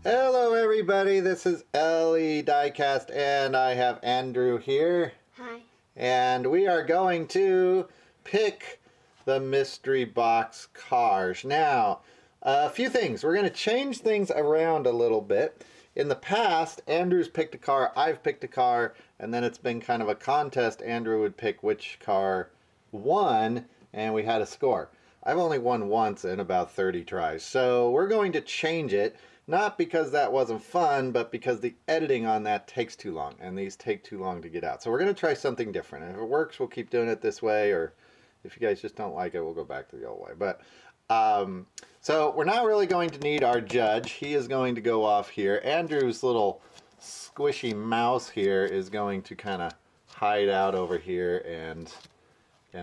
Hello everybody, this is MrLEDiecast and I have Andrew here. Hi. And we are going to pick the mystery box cars. Now, a few things. We're going to change things around a little bit. In the past, Andrew's picked a car, I've picked a car, and then it's been kind of a contest. Andrew would pick which car won, and we had a score. I've only won once in about 30 tries, so we're going to change it. Not because that wasn't fun, but because the editing on that takes too long, and these take too long to get out. So we're going to try something different. And if it works, we'll keep doing it this way, or if you guys just don't like it, we'll go back to the old way. But so we're not really going to need our judge. He is going to go off here. Andrew's little squishy mouse here is going to kind of hide out over here and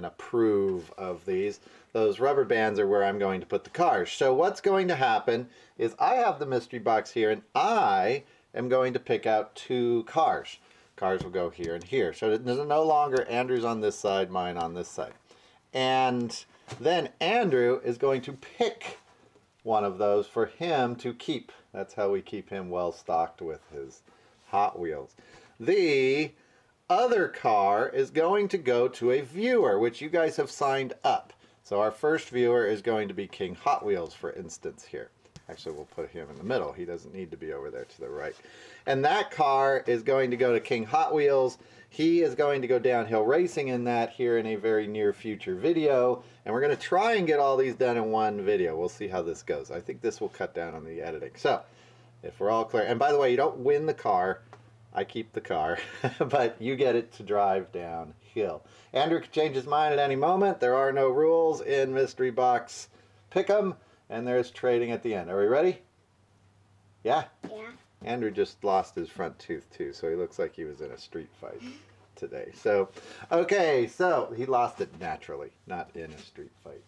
approve of these. Those rubber bands are where I'm going to put the cars. So what's going to happen is I have the mystery box here and I am going to pick out two cars. Cars will go here and here. So there's no longer Andrew's on this side, mine on this side. And then Andrew is going to pick one of those for him to keep. That's how we keep him well stocked with his Hot Wheels. The other car is going to go to a viewer, which you guys have signed up. So our first viewer is going to be King Hot Wheels, for instance, here. Actually, we'll put him in the middle. He doesn't need to be over there to the right. And that car is going to go to King Hot Wheels. He is going to go downhill racing in that here in a very near future video. And we're going to try and get all these done in one video. We'll see how this goes. I think this will cut down on the editing. So, if we're all clear. And by the way, you don't win the car. I keep the car, but you get it to drive downhill. Andrew can change his mind at any moment. There are no rules in Mystery Box Pickem, and there's trading at the end. Are we ready? Yeah? Yeah. Andrew just lost his front tooth too, so he looks like he was in a street fight today. So, okay, so he lost it naturally, not in a street fight.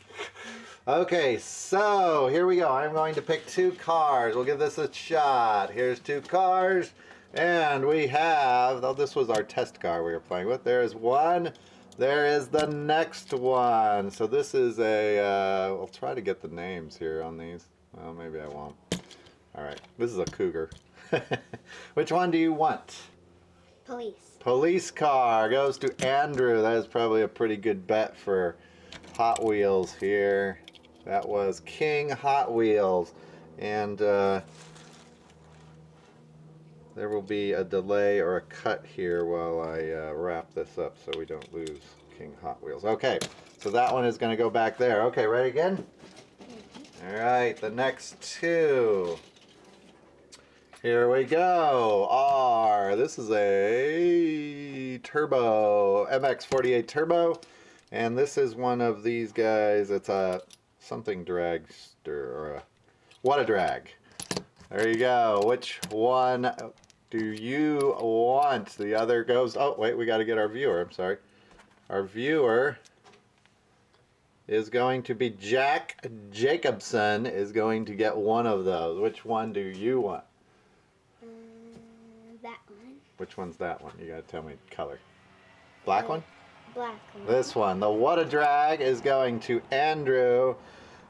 Okay, so here we go. I'm going to pick two cars. We'll give this a shot. Here's two cars. And we have, oh, this was our test car we were playing with. There's one. There is the next one. So this is a, I'll try to get the names here on these. Well, maybe I won't. All right, this is a Cougar. Which one do you want? Police. Police car goes to Andrew. That is probably a pretty good bet for Hot Wheels here. That was King Hot Wheels. And, there will be a delay or a cut here while I wrap this up so we don't lose King Hot Wheels. Okay, so that one is going to go back there. Okay, ready again? All right, the next two. Here we go. This is a Turbo, MX-48 Turbo. And this is one of these guys. It's a something Dragster or a What a Drag. There you go. Which one do you want? The other goes... Oh, wait, we got to get our viewer. I'm sorry. Our viewer is going to be Jack Jacobson is going to get one of those. Which one do you want? That one. Which one's that one? You got to tell me color. Black one? Black one. This one. The What a Drag is going to Andrew,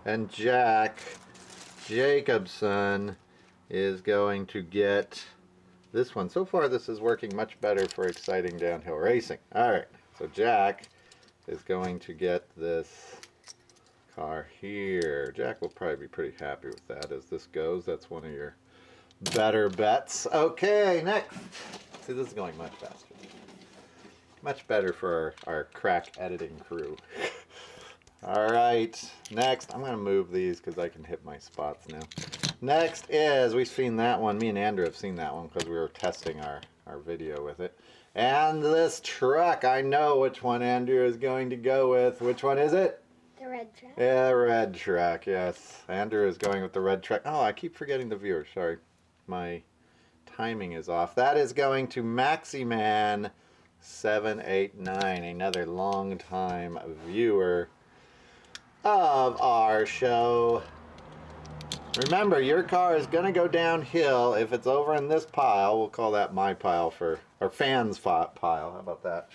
and Jack Jacobson is going to get this one. So far this is working much better for exciting downhill racing. Alright, so Jack is going to get this car here. Jack will probably be pretty happy with that as this goes. That's one of your better bets. Okay, next. See, this is going much faster. Much better for our crack editing crew. Alright, next. I'm going to move these because I can hit my spots now. Next is, we've seen that one. Me and Andrew have seen that one because we were testing our video with it. And this truck, I know which one Andrew is going to go with. Which one is it? The red truck. Yeah, red truck, yes. Andrew is going with the red truck. Oh, I keep forgetting the viewer. Sorry. My timing is off. That is going to Maximan 789, another long time viewer of our show. Remember, your car is going to go downhill if it's over in this pile. We'll call that my pile for, or fans' pile. How about that?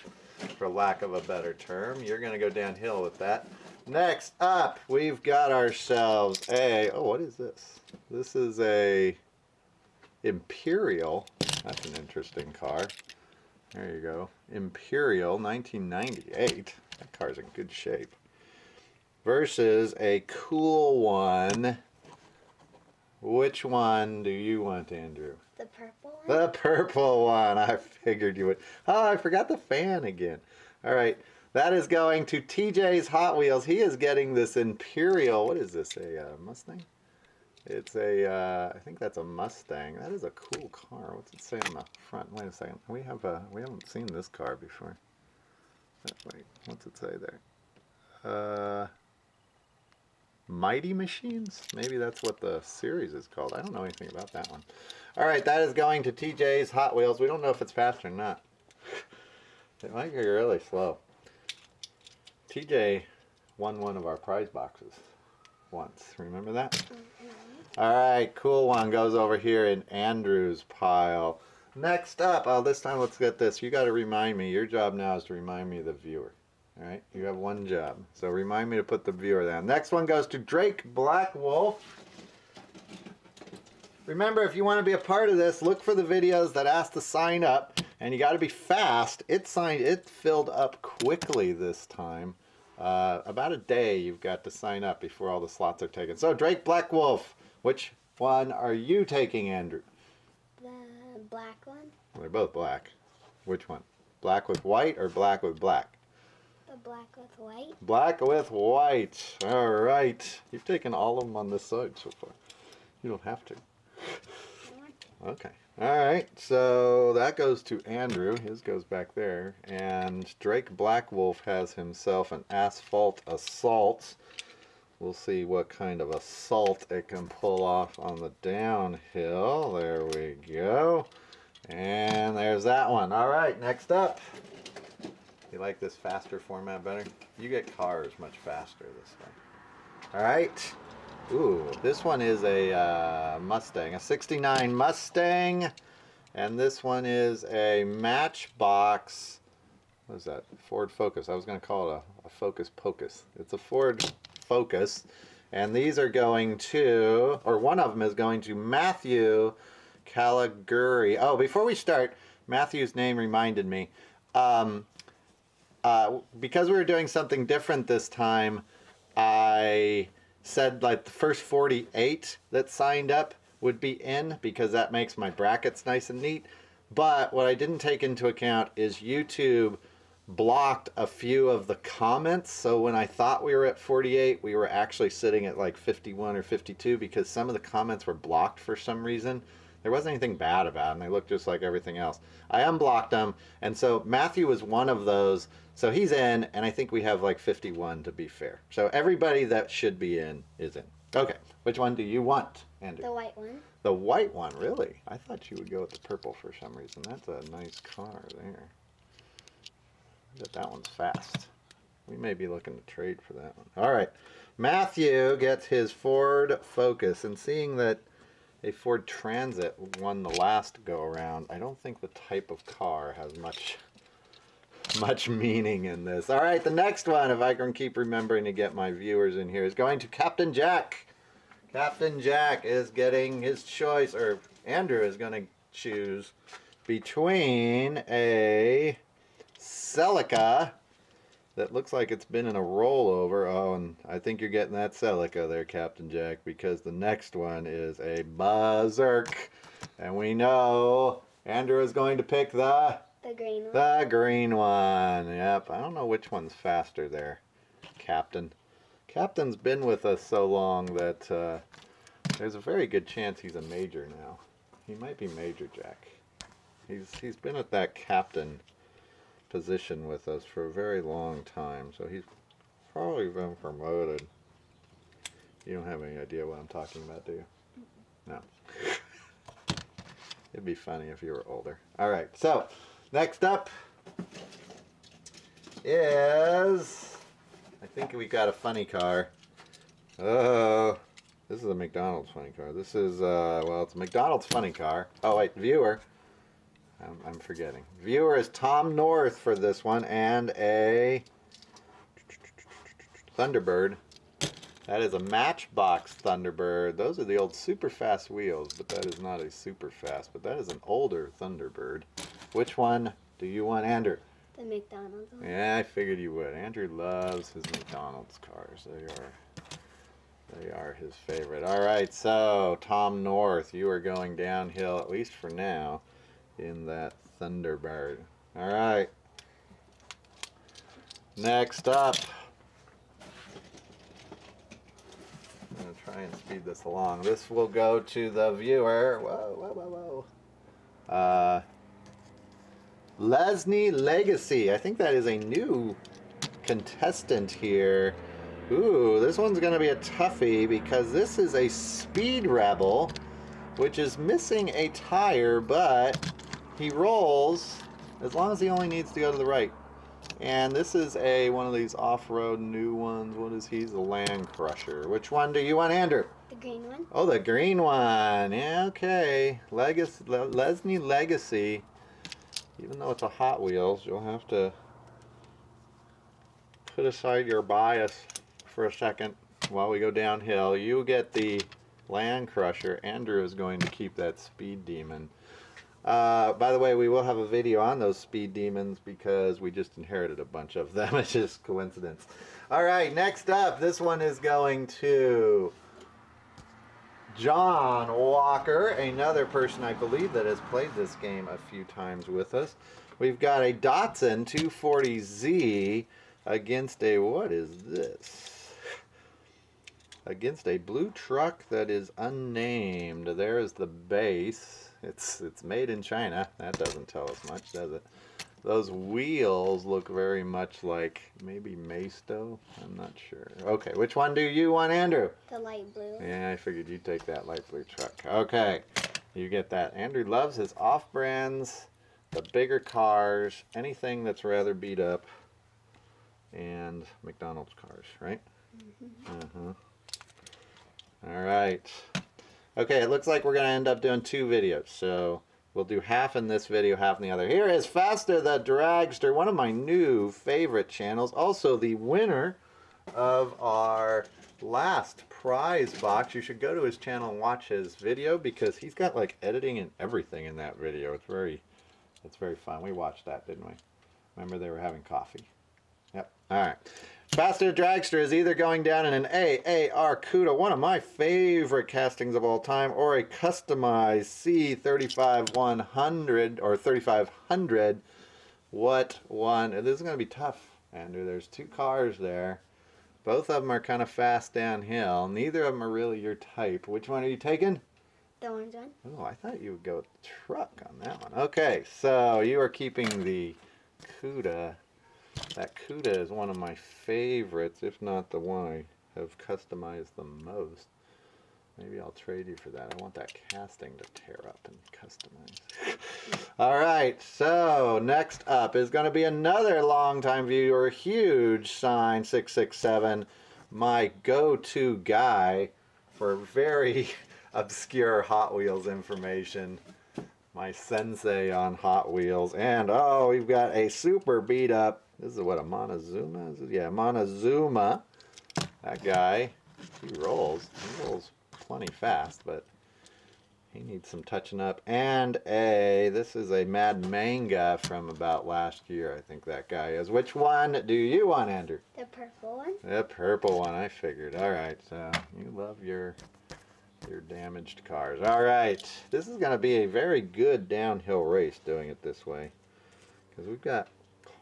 For lack of a better term. You're going to go downhill with that. Next up, we've got ourselves a, oh, what is this? This is a Imperial. That's an interesting car. There you go. Imperial 1998. That car's in good shape. Versus a cool one. Which one do you want, Andrew? The purple one? The purple one. I figured you would. Oh, I forgot the fan again. All right. That is going to TJ's Hot Wheels. He is getting this Imperial. What is this? A Mustang? It's a, I think that's a Mustang. That is a cool car. What's it say on the front? Wait a second. We haven't seen this car before. Wait, what's it say there? Mighty Machines? Maybe that's what the series is called. I don't know anything about that one. All right, that is going to TJ's Hot Wheels. We don't know if it's fast or not. It might be really slow. TJ won one of our prize boxes once. Remember that? Mm-hmm. All right, cool one goes over here in Andrew's pile. Next up, oh, this time let's get this. You got to remind me. Your job now is to remind me of the viewer. All right, you have one job. So remind me to put the viewer down. Next one goes to Drake Black Wolf. Remember, if you want to be a part of this, look for the videos that ask to sign up. And you got to be fast. It filled up quickly this time. About a day you've got to sign up before all the slots are taken. So Drake Black Wolf, which one are you taking, Andrew? The black one. They're both black. Which one? Black with white or black with black? The black with white. Black with white. All right. You've taken all of them on this side so far. You don't have to. Okay. All right. So that goes to Andrew. His goes back there. And Drake Black Wolf has himself an Asphalt Assault. We'll see what kind of assault it can pull off on the downhill. There we go. And there's that one. All right. Next up. You like this faster format better? You get cars much faster this way. All right. Ooh, this one is a Mustang, a 69 Mustang. And this one is a Matchbox. What is that? Ford Focus. I was going to call it a Focus Pocus. It's a Ford Focus. And these are going to, or one of them is going to Matthew Caliguri. Oh, before we start, Matthew's name reminded me. Because we were doing something different this time, I said like the first 48 that signed up would be in because that makes my brackets nice and neat. But what I didn't take into account is YouTube blocked a few of the comments. So when I thought we were at 48, we were actually sitting at like 51 or 52 because some of the comments were blocked for some reason. There wasn't anything bad about them. They looked just like everything else. I unblocked them, and so Matthew was one of those. So he's in, and I think we have like 51 to be fair. So everybody that should be in is in. Okay, which one do you want, Andrew? The white one. The white one, really? I thought you would go with the purple for some reason. That's a nice car there. That one's fast. We may be looking to trade for that one. All right, Matthew gets his Ford Focus, and seeing that a Ford Transit won the last go around, I don't think the type of car has much meaning in this. All right, the next one, if I can keep remembering to get my viewers in here, is going to Captain Jack. Captain Jack is getting his choice, or Andrew is going to choose between a Celica that looks like it's been in a rollover. Oh, and I think you're getting that Celica there, Captain Jack, because the next one is a Berserk. And we know Andrew is going to pick the green one. The green one. Yep. I don't know which one's faster there, Captain. Captain's been with us so long that there's a very good chance he's a major now. He might be Major Jack. He's been at that captain position with us for a very long time, so he's probably been promoted. You don't have any idea what I'm talking about, do you? No. It'd be funny if you were older. All right, so next up is, I think we got a funny car. Oh, this is a McDonald's funny car. This is, well, it's a McDonald's funny car. Oh, wait, viewer. I'm forgetting. Viewer is Tom North for this one, and a Thunderbird That is a Matchbox Thunderbird. Those are the old super fast wheels, but that is not a super fast. But that is an older Thunderbird. Which one do you want, Andrew? The McDonald's one. Yeah, I figured you would. Andrew loves his McDonald's cars. They are his favorite. All right, so Tom North, you are going downhill, at least for now, in that Thunderbird. All right. Next up. I'm going to try and speed this along. This will go to the viewer. Whoa, whoa, whoa, whoa. Lesney Legacy. I think that is a new contestant here. Ooh, this one's going to be a toughie because this is a Speed Rebel, which is missing a tire, but he rolls as long as he only needs to go to the right. And this is one of these off-road new ones. What is he? He's a Land Crusher. Which one do you want, Andrew? The green one. Oh, the green one. Yeah, okay. Lesney Legacy. Even though it's a Hot Wheels, you'll have to put aside your bias for a second while we go downhill. You get the Land Crusher. Andrew is going to keep that Speed Demon. By the way, we will have a video on those Speed Demons because we just inherited a bunch of them. It's just coincidence. All right, next up, this one is going to John Walker, another person I believe that has played this game a few times with us. We've got a Datsun 240Z against a, what is this? Against a blue truck that is unnamed. There is the base. It's made in China. That doesn't tell us much, does it? Those wheels look very much like maybe Maisto. I'm not sure. Okay, which one do you want, Andrew? The light blue. Yeah, I figured you'd take that light blue truck. Okay, you get that. Andrew loves his off-brands, the bigger cars, anything that's rather beat up, and McDonald's cars, right? Mm-hmm. All right. Okay, it looks like we're going to end up doing two videos, so we'll do half in this video, half in the other. Here is Faster the Dragster, one of my new favorite channels, also the winner of our last prize box. You should go to his channel and watch his video because he's got like editing and everything in that video. It's very fun. We watched that, didn't we? Remember they were having coffee. Yep. All right. Faster Dragster is either going down in an AAR CUDA, one of my favorite castings of all time, or a customized C35100 or 3500. What one? This is going to be tough, Andrew. There's two cars there. Both of them are kind of fast downhill. Neither of them are really your type. Which one are you taking? The orange one. Oh, I thought you would go with the truck on that one. Okay, so you are keeping the CUDA. That CUDA is one of my favorites, if not the one I have customized the most. Maybe I'll trade you for that. I want that casting to tear up and customize. All right, so next up is going to be another longtime viewer, Huge Sign 667, my go-to guy for very obscure Hot Wheels information. My sensei on Hot Wheels. And, oh, we've got a super beat up. This is what, a Montezuma? Yeah, Montezuma. That guy, he rolls. He rolls plenty fast, but he needs some touching up. And this is a Mad Manga from about last year, I think that guy is. Which one do you want, Andrew? The purple one. The purple one, I figured. All right, so you love your damaged cars. All right, this is going to be a very good downhill race doing it this way because we've got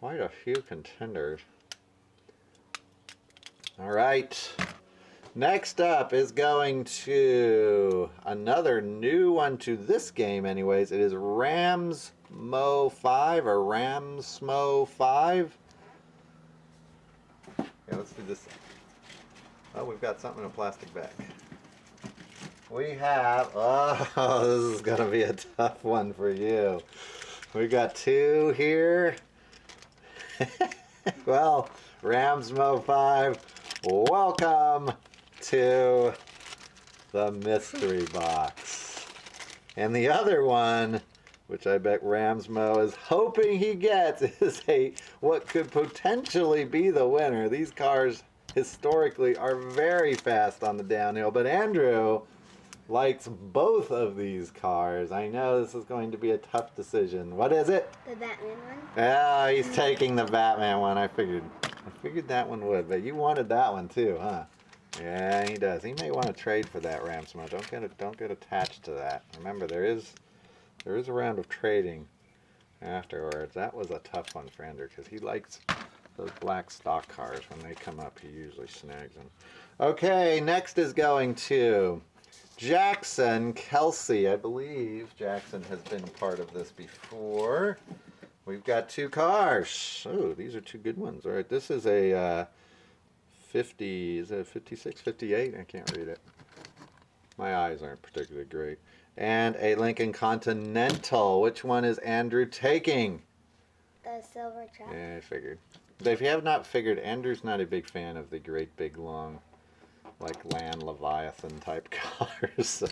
quite a few contenders. All right, next up is going to another new one to this game anyways. It is Ramsmo 5 or Ramsmo 5. Yeah, let's do this. Oh, we've got something in a plastic bag. We have, oh, this is going to be a tough one for you. We got two here. Well, Ramsmo 5, welcome to the mystery box. And the other one, which I bet Ramsmo is hoping he gets, is what could potentially be the winner. These cars historically are very fast on the downhill, but Andrew likes both of these cars. I know this is going to be a tough decision. What is it? The Batman one. Oh, he's taking the Batman one. I figured that one would, but you wanted that one too, huh? Yeah, he does. He may want to trade for that Ram Smart. Don't get attached to that. Remember, there is a round of trading afterwards. That was a tough one for Andrew because he likes those black stock cars. When they come up, he usually snags them. Okay, next is going to Jackson Kelsey. I believe Jackson has been part of this before. We've got two cars. Oh, these are two good ones. All right, this is a 50, is it a 56, 58? I can't read it. My eyes aren't particularly great. And a Lincoln Continental. Which one is Andrew taking? The silver truck. Yeah, I figured. But if you have not figured, Andrew's not a big fan of the great big long, like Land Leviathan type cars, so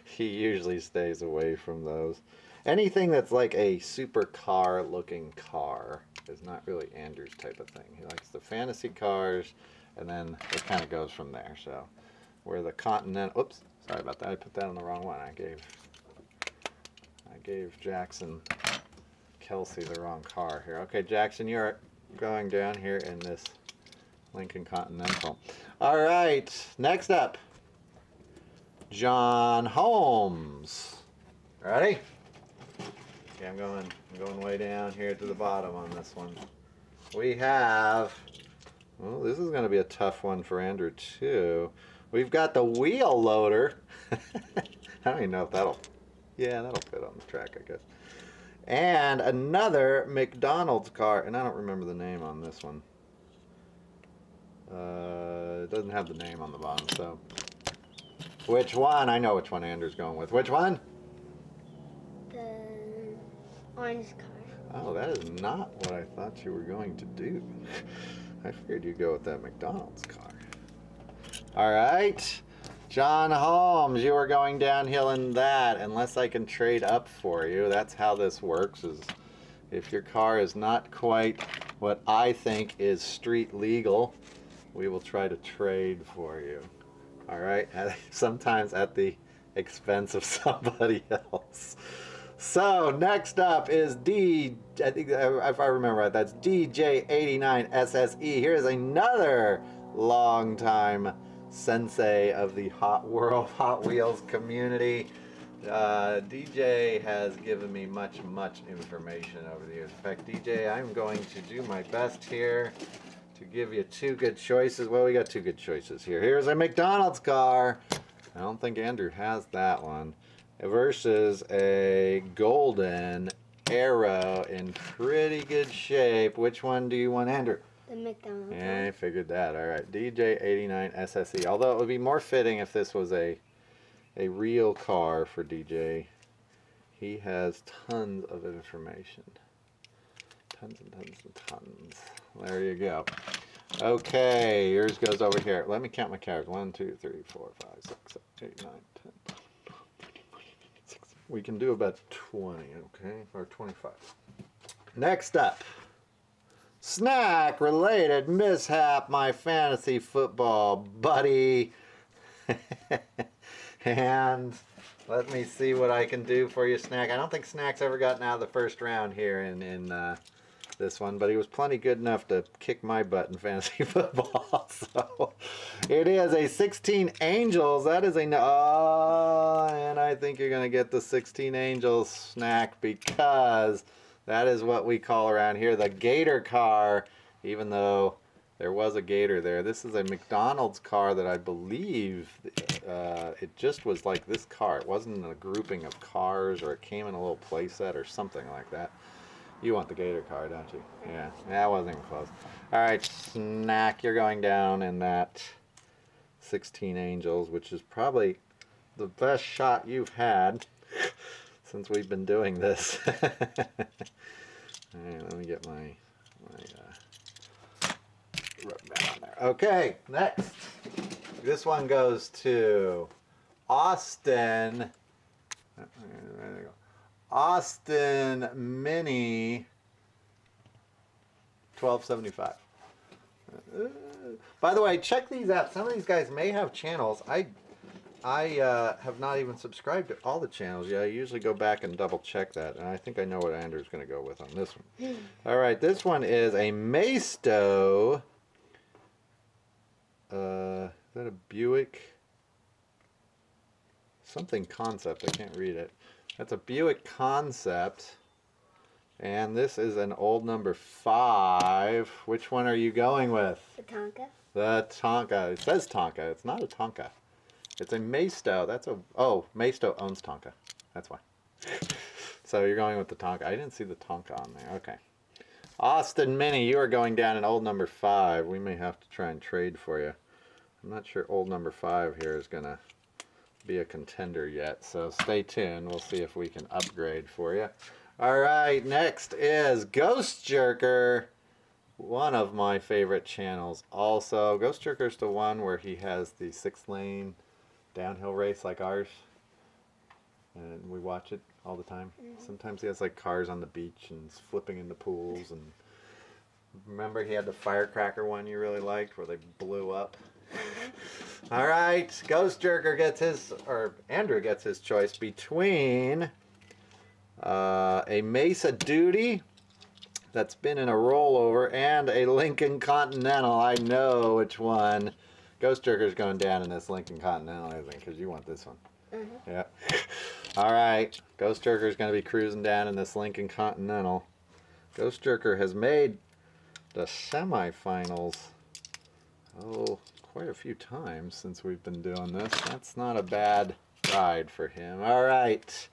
he usually stays away from those. Anything that's like a supercar looking car is not really Andrew's type of thing. He likes the fantasy cars, and then it kind of goes from there. So where the Continental, oops, sorry about that, I put that on the wrong one. I gave Jackson Kelsey the wrong car here. Okay, Jackson, you're going down here in this Lincoln Continental. All right, next up, John Holmes. Ready? Okay, I'm going way down here to the bottom on this one. We have, well, this is going to be a tough one for Andrew too. We've got the wheel loader. I don't even know if that'll fit on the track, I guess. And another McDonald's car, and I don't remember the name on this one. It doesn't have the name on the bottom, so. Which one? I know which one Andrew's going with. Which one? The orange car. Oh, that is not what I thought you were going to do. I figured you'd go with that McDonald's car. All right. John Holmes, you are going downhill in that, unless I can trade up for you. That's how this works, is if your car is not quite what I think is street legal, we will try to trade for you. All right? Sometimes at the expense of somebody else. So next up is I think if I remember right, that's DJ89 SSE. Here's another long-time sensei of the Hot Wheels community. DJ has given me much information over the years. In fact, DJ, I'm going to do my best here to give you two good choices. Well, we got two good choices here. Here's a McDonald's car. I don't think Andrew has that one. Versus a golden Arrow in pretty good shape. Which one do you want, Andrew? The McDonald's. Yeah, I figured that. All right, DJ89 SSE. Although it would be more fitting if this was a real car for DJ. He has tons of information. Tons and tons and tons. There you go. Okay, yours goes over here. Let me count my cards. 1, 2, 3, 4, 5, 6, 7, 8, 9, 10. We can do about 20, okay? Or 25. Next up. Snack-related mishap, my fantasy football buddy. And let me see what I can do for you, Snack. I don't think Snack's ever gotten out of the first round here in this one, but he was plenty good enough to kick my butt in fantasy football. So it is a 16 Angels. That is a and I think you're gonna get the 16 Angels, Snack, because that is what we call around here the Gator car, even though there was a Gator there. This is a McDonald's car that I believe it just was like this car. It wasn't a grouping of cars, or it came in a little playset or something like that. You want the Gator car, don't you? Yeah, that wasn't even close. All right, Snack, you're going down in that 16 Angels, which is probably the best shot you've had since we've been doing this. All right, let me get my rub band on there. Okay, next. This one goes to Austin. There you go. Austin Mini 1275. By the way, check these out. Some of these guys may have channels. I have not even subscribed to all the channels yet. I usually go back and double check that, and I think I know what Andrew's going to go with on this one. All right, this one is a Maisto. Is that a Buick? Something Concept. I can't read it. That's a Buick Concept. And this is an old number 5. Which one are you going with? The Tonka. The Tonka. It says Tonka. It's not a Tonka. It's a Maisto. That's a... Oh, Maisto owns Tonka. That's why. So you're going with the Tonka. I didn't see the Tonka on there. Okay. Austin Mini, you are going down in old number 5. We may have to try and trade for you. I'm not sure old number 5 here is going to be a contender yet. So stay tuned. We'll see if we can upgrade for you. All right, next is Ghost Jerker, one of my favorite channels. Also, Ghost Jerker is the one where he has the 6-lane downhill race like ours, and we watch it all the time. Sometimes he has like cars on the beach and is flipping into pools. And remember, he had the firecracker one you really liked where they blew up. All right, Ghost Jerker gets his, or Andrew gets his choice between a Mesa Duty that's been in a rollover and a Lincoln Continental. I know which one. Ghost Jerker's going down in this Lincoln Continental, I think, because you want this one. Yeah. All right. Ghost Jerker's going to be cruising down in this Lincoln Continental. Ghost Jerker has made the semifinals, oh, quite a few times since we've been doing this. That's not a bad ride for him. All right.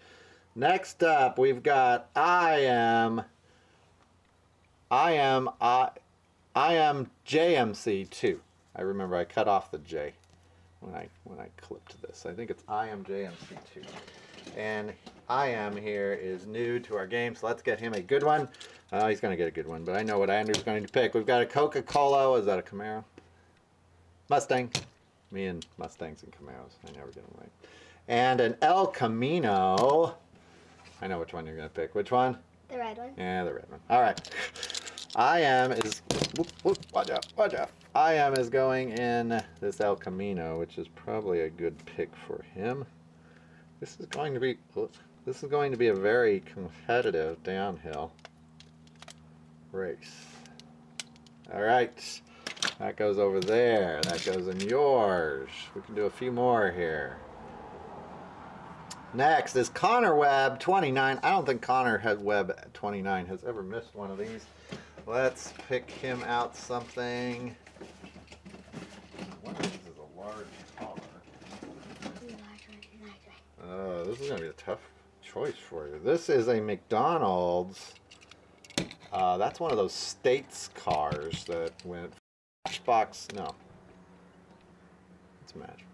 Next up, we've got I am JMC2. I remember I cut off the J when I clipped this. I think it's I am JMC2. And I am here is new to our game, so let's get him a good one. He's going to get a good one, but I know what Andrew's going to pick. We've got a Coca-Cola. Is that a Camaro? Mustang. Me and Mustangs and Camaros. I never get them right. And an El Camino. I know which one you're going to pick. Which one? The red one. Yeah, the red one. All right. I am is... watch out, watch out. I am is going in this El Camino, which is probably a good pick for him. This is going to be a very competitive downhill race. All right. That goes over there. That goes in yours. We can do a few more here. Next is Connor Webb 29. I don't think Connor Webb 29 has ever missed one of these. Let's pick him out something. I wonder if this is a large car. This is going to be a tough choice for you. This is a McDonald's. That's one of those States cars that went Matchbox. No. It's Match.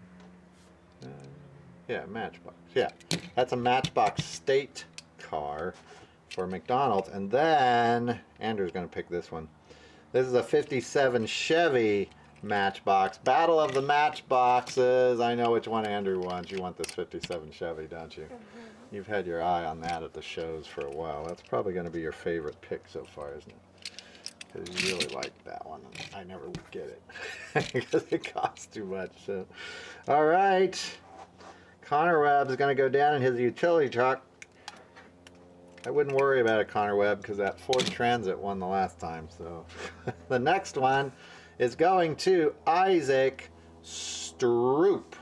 Yeah, Matchbox. Yeah, that's a Matchbox State car for McDonald's. And then Andrew's going to pick this one. This is a 57 Chevy Matchbox. Battle of the Matchboxes. I know which one Andrew wants. You want this 57 Chevy, don't you? You've had your eye on that at the shows for a while. That's probably going to be your favorite pick so far, isn't it? Because you really like that one. I never would get it because it costs too much. So, all right. Connor Webb is going to go down in his utility truck. I wouldn't worry about it, Connor Webb, because that Ford Transit won the last time. So the next one is going to Isaac Stroop.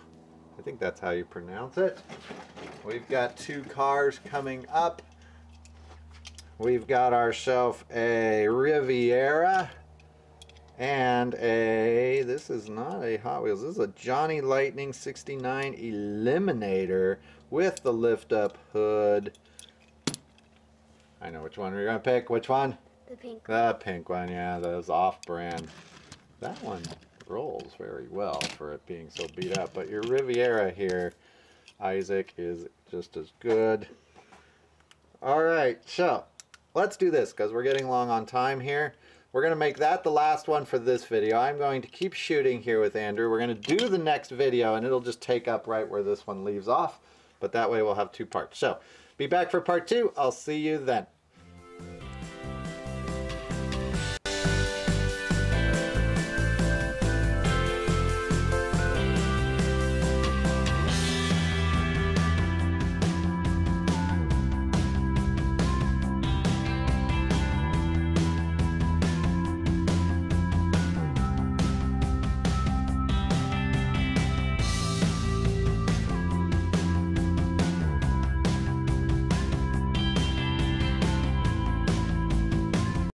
I think that's how you pronounce it. We've got 2 cars coming up. We've got ourselves a Riviera and a, this is not a Hot Wheels, this is a Johnny Lightning 69 Eliminator with the lift-up hood. I know which one we're going to pick. Which one? The pink one. The pink one, yeah, those off-brand. That one rolls very well for it being so beat up. But your Riviera here, Isaac, is just as good. All right, so let's do this because we're getting long on time here. We're going to make that the last one for this video. I'm going to keep shooting here with Andrew. We're going to do the next video, and it'll just take up right where this one leaves off. But that way we'll have 2 parts. So be back for part 2. I'll see you then.